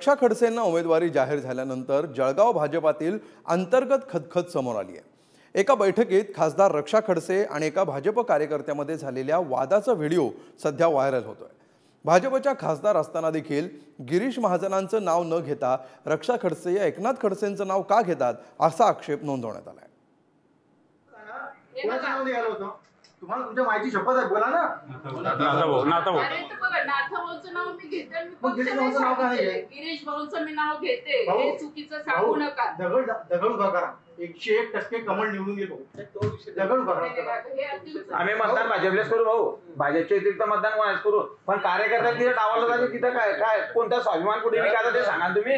रक्षा खडसेंना उमेदवारी जाहीर झाल्यानंतर जळगाव भाजपातील अंतर्गत खदखद समोर आली आहे। एका बैठकीत खासदार रक्षा खडसे आणि एका भाजप कार्यकर्त्यामध्ये झालेल्या वादाचा व्हिडिओ सध्या व्हायरल होतोय। भाजपच्या खासदार असताना देखील गिरीश महाजनांचं नाव न घेता रक्षा खडसे या एकनाथ खडसेंचं नाव का घेतात असा आक्षेप नोंदवण्यात आलाय। तुम्हाला तुमच्या माहिती शपथ आहे, बोला ना। अरे तो बघा नाथभाऊंचं नाव मी घेते, गिरीश भाऊंचं मी नाव घेते, हे चुकीचं सांगू नका। दगड उभा करा, 101% कमळ निवडून येतो, दगड उभा करा। आम्ही मतदान भाजपलेच करू भाऊ, भाजपचे व्यतिरिक्त मतदान कोणाच करू, पण कार्यकर्त्यांनी तिथे डावलं जाते, तिथं काय काय कोणता स्वाभिमान कुठे विकायचा ते सांगा तुम्ही।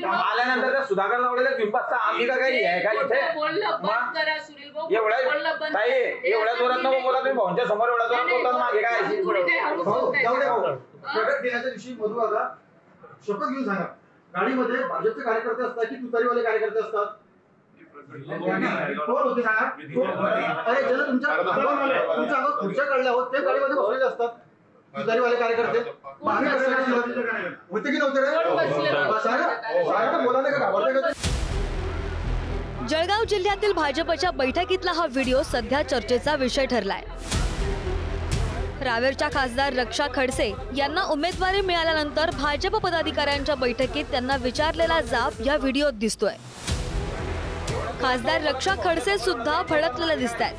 आल्यानंतर त्या सुधाकर लावलेल्या घेऊन बसता, आम्ही का काही आहे का इथे? एवढ्या जोरात नको बोला तुम्ही, भाऊंच्या समोर एवढ्या जोरात बोलतात, मागे काय प्रगट दिनाच्या दिवशी मधू दादा शपथ घेऊन सांगा, गाडीमध्ये भाजपचे कार्यकर्ते असतात की तुतारीवाले कार्यकर्ते असतात? कोण होते सांगा? अरे ज्याला तुमच्या अंगावर खुर्च्या काढल्या होत ते गाडीमध्ये बसलेले असतात, तुतारीवाले कार्यकर्ते होते की नव्हते रे? बोला नाही का, घाबरते का? जळगाव जिल्ह्यातील भाजपच्या बैठकीतला हा व्हिडिओ सध्या चर्चेचा विषय ठरलाय। रावेरच्या खासदार रक्षा खडसे यांना उमेदवारी मिळाल्यानंतर भाजप पदाधिकाऱ्यांच्या बैठकीत त्यांना विचारलेला जाब या व्हिडिओत दिसतोय। खासदार रक्षा खडसे सुद्धा भडकलेले दिसतायत।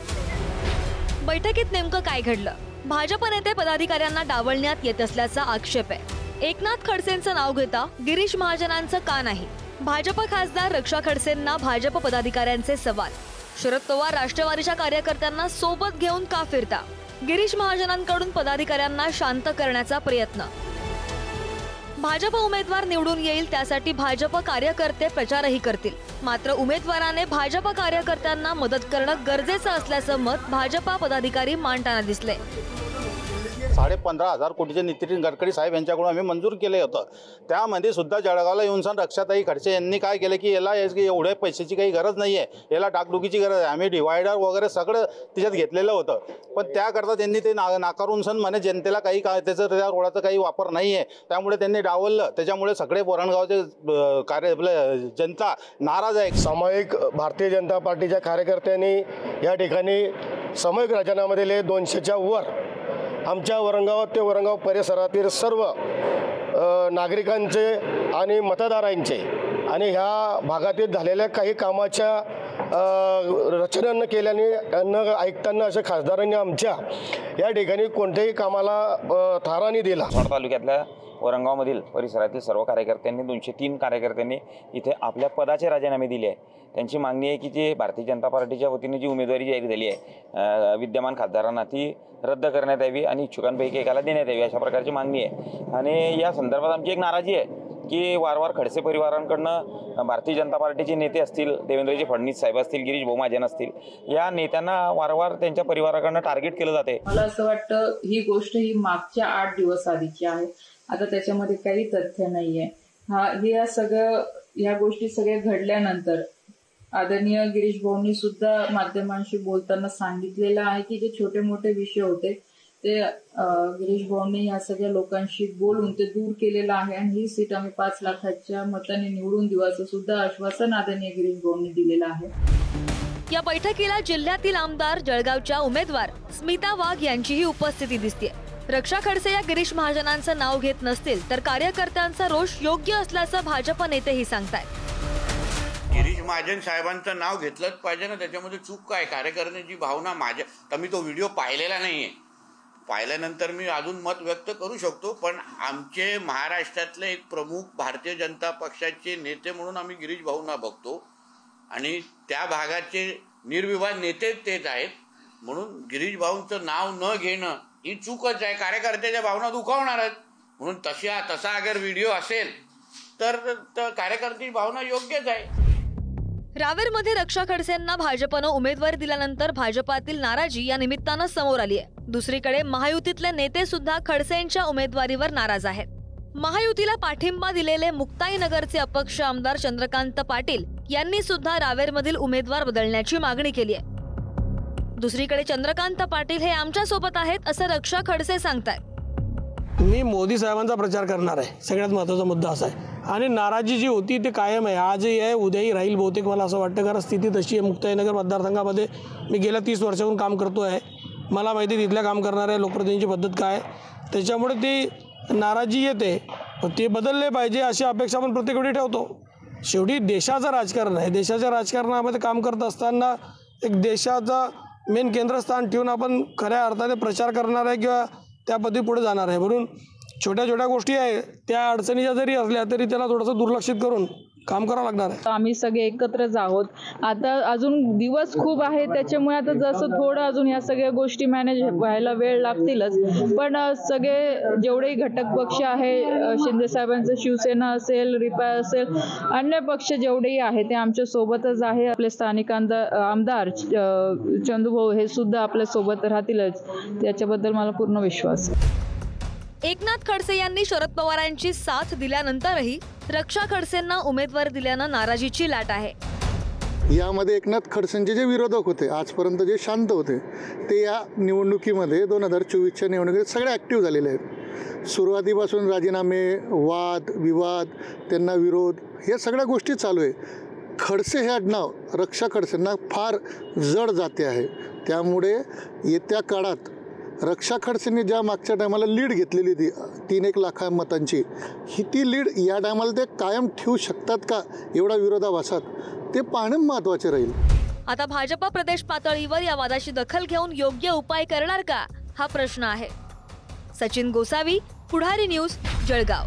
बैठकीत नेमकं काय घडलं? भाजप नेते पदाधिकाऱ्यांना डावलण्यात येत असल्याचा आक्षेप आहे। एकनाथ खडसेंचं नाव घेता गिरीश महाजनांचं का नाही? भाजप खासदार रक्षा खडसेंना भाजप पदाधिकाऱ्यांचे सवाल। शरद पवार राष्ट्रवादीच्या कार्यकर्त्यांना सोबत घेऊन का फिरता? गिरीश महाजनांकडून पदाधिकाऱ्यांना शांत करण्याचा प्रयत्न। भाजप उमेदवार निवडून येईल त्यासाठी भाजप कार्यकर्ते प्रचारही करतील, मात्र उमेदवाराने भाजप कार्यकर्त्यांना मदत करणं गरजेचं असल्याचं मत भाजपा पदाधिकारी मांडताना दिसले। 15,500 कोटीचे नितीन गडकरी साहेब यांच्याकडून आम्ही मंजूर केले होतं। त्यामध्ये सुद्धा जळगावला येऊन रक्षाताई खडसे यांनी काय केलं की याला एवढ्या पैशाची काही गरज नाही आहे, याला डागडुकीची गरज आहे, आम्ही डिवायडर वगैरे सगळं त्याच्यात घेतलेलं होतं, पण त्याकरता त्यांनी ते नाकारून म्हणे जनतेला काही काय त्याचं त्या रोडाचा काही वापर नाही आहे, त्यामुळे त्यांनी डावललं। त्याच्यामुळे सगळे बोरणगावचे जनता नाराज आहे। सामायिक भारतीय जनता पार्टीच्या कार्यकर्त्यांनी या ठिकाणी सामूहिक राजीनाम्यामध्ये 200च्या वर आमच्या वरंगाव ते वरंगाव परिसरातील सर्व नागरिकांचे आणि मतदारांचे आणि ह्या भागातील झालेल्या काही कामाच्या रचना न केल्याने न ऐकताना अशा खासदारांनी आमच्या या ठिकाणी कोणत्याही कामाला थारा नाही दिला। तालुक्यातल्या वरंगावमधील परिसरातील सर्व कार्यकर्त्यांनी 203 कार्यकर्त्यांनी इथे आपल्या पदाचे राजीनामे दिले आहे। त्यांची मागणी आहे की जे भारतीय जनता पार्टीच्या वतीने जी उमेदवारी जाहीर झाली आहे विद्यमान खासदारांना ती रद्द करण्यात यावी आणि इच्छुकांपैकी एकाला देण्यात यावी, अशा प्रकारची मागणी आहे। आणि या संदर्भात आमची एक नाराजी आहे की वारंवार खडसे परिवारांकडनं भारतीय जनता पार्टीचे नेते असतील, देवेंद्रजी फडणवीस साहेब असतील, गिरीश भाऊ महाजन असतील, या नेत्यांना वारंवार त्यांच्या परिवाराकडनं टार्गेट केलं जाते। मला असं वाटतं ही गोष्ट ही मागच्या 8 दिवस आधीची आहे, आता त्याच्यामध्ये काही तथ्य नाहीये। ह्या गोष्टी सगळ्या घडल्यानंतर आदरणीय गिरीश भाऊंनी सुद्धा माध्यमांशी बोलताना सांगितलेलं आहे की जे छोटे मोठे विषय होते ते गिरीश भाऊंनी या सगळ्या लोकांशी बोलून ते दूर केलेलं आहे आणि ही सीट आम्ही 5 लाखाच्या मताने निवडून देऊ असं सुद्धा आश्वासन आदरणीय गिरीश भाऊंनी दिलेलं आहे। या बैठकीला जिल्ह्यातील आमदार, जळगावच्या उमेदवार स्मिता वाघ यांचीही उपस्थिती दिसते। रक्षा खडसे या गिरीश महाजनांचं नाव घेत नसतील तर कार्यकर्त्यांचा रोष योग्य असल्याचं भाजप नेतेही सांगतायत। गिरीश महाजन साहेबांचं नाव घेतलंच पाहिजे ना, त्याच्यामध्ये चूक काय? कार्यकर्त्यांची भावना माझ्या, तर मी तो व्हिडिओ पाहिलेला नाहीये, पाहिल्यानंतर मी अजून मत व्यक्त करू शकतो, पण आमचे महाराष्ट्रातले एक प्रमुख भारतीय जनता पक्षाचे नेते म्हणून आम्ही गिरीश भाऊंना बघतो आणि त्या भागाचे निर्विवाद नेते तेच आहेत, म्हणून गिरीश भाऊंचं नाव न घेणं ही चूकच आहे। कार्यकर्त्याच्या भावना दुखावणार आहेत, म्हणून तसा अगर व्हिडिओ असेल तर कार्यकर्त्याची भावना योग्यच आहे। रावेरमध्ये रक्षा खडसेंना भाजपनं उमेदवारी दिल्यानंतर भाजपातील नाराजी या निमित्तानं समोर आली आहे। दुसरीकडे महायुतीतले नेते सुद्धा खडसेंच्या उमेदवारीवर नाराज आहेत। महायुतीला पाठिंबा दिलेले मुक्ताईनगरचे अपक्ष आमदार चंद्रकांत पाटील यांनी सुद्धा रावेरमधील उमेदवार बदलण्याची मागणी केली आहे। दुसरीकडे चंद्रकांत पाटील हे आमच्या सोबत आहेत असं रक्षा खडसे सांगतात। मी मोदी साहेबांचा प्रचार करणार आहे, सगळ्यात महत्त्वाचा मुद्दा असा आहे. आणि नाराजी जी होती ती कायम आहे, आजही आहे, उद्याही राहील बहुतेक मला असं वाटतं. कारण स्थिती तशी आहे. मुक्ताईनगर मतदारसंघामध्ये मी गेल्या 30 वर्षाहून काम करतो आहे. मला माहिती तिथल्या काम करणाऱ्या लोकप्रतिनिधींची पद्धत काय, त्याच्यामुळे ती नाराजी येते. ते बदलले पाहिजे अशी अपेक्षा आपण प्रत्येक वेळी ठेवतो. शेवटी देशाचं राजकारण आहे. देशाच्या राजकारणामध्ये काम करत असताना एक देशाचा मेन केंद्रस्थान ठेवून आपण खऱ्या अर्थाने प्रचार करणार आहे किंवा त्या पद्धती पुढे जाणार आहे. म्हणून छोट्या छोट्या गोष्टी आहे त्या अडचणीच्या जरी असल्या तरी त्याला थोडंसं दुर्लक्षित करून काम करावं लागणार आहे. आम्ही सगळे एकत्रच आहोत. आता अजून दिवस खूप आहे, त्याच्यामुळे आता जसं थोडं अजून ह्या सगळ्या गोष्टी मॅनेज व्हायला वेळ लागतीलच. पण सगळे जेवढेही घटक पक्ष आहे, शिंदे साहेबांचं शिवसेना असेल, रिपाय असेल, अन्य पक्ष जेवढेही आहे ते आमच्या सोबतच आहे. आपले स्थानिक आमदार चंदूभाऊ हे सुद्धा आपल्या सोबत राहतीलच, त्याच्याबद्दल मला पूर्ण विश्वास आहे. एकनाथ खडसे यांनी शरद पवारांची साथ दिल्यानंतरही रक्षा खडसेंना उमेदवार दिल्यानं नाराजीची लाट आहे. यामध्ये एकनाथ खडसेंचे जे विरोधक होते, आजपर्यंत जे शांत होते, ते या निवडणुकीमध्ये 2024च्या निवडणुकीत सगळे ॲक्टिव्ह झालेले आहेत. सुरुवातीपासून राजीनामे, वाद विवाद, त्यांना विरोध, हे सगळ्या गोष्टी चालू आहे. खडसे हे आडनाव रक्षा खडसेंना फार जड जाते आहे. त्यामुळे येत्या काळात रक्षा खडसेंनी ज्या मागच्या टायमाला लीड घेतलेली होती 3-1 लाख मतांची, ती लीड या टायमाला ते कायम ठेवू शकतात का, एवढा विरोधाभासात, ते पाहणे महत्त्वाचे राहील. आता भाजप प्रदेश पातळीवर या वादाची दखल घेऊन योग्य उपाय करणार का, हा प्रश्न आहे. सचिन गोसावी, पुढारी न्यूज, जळगाव.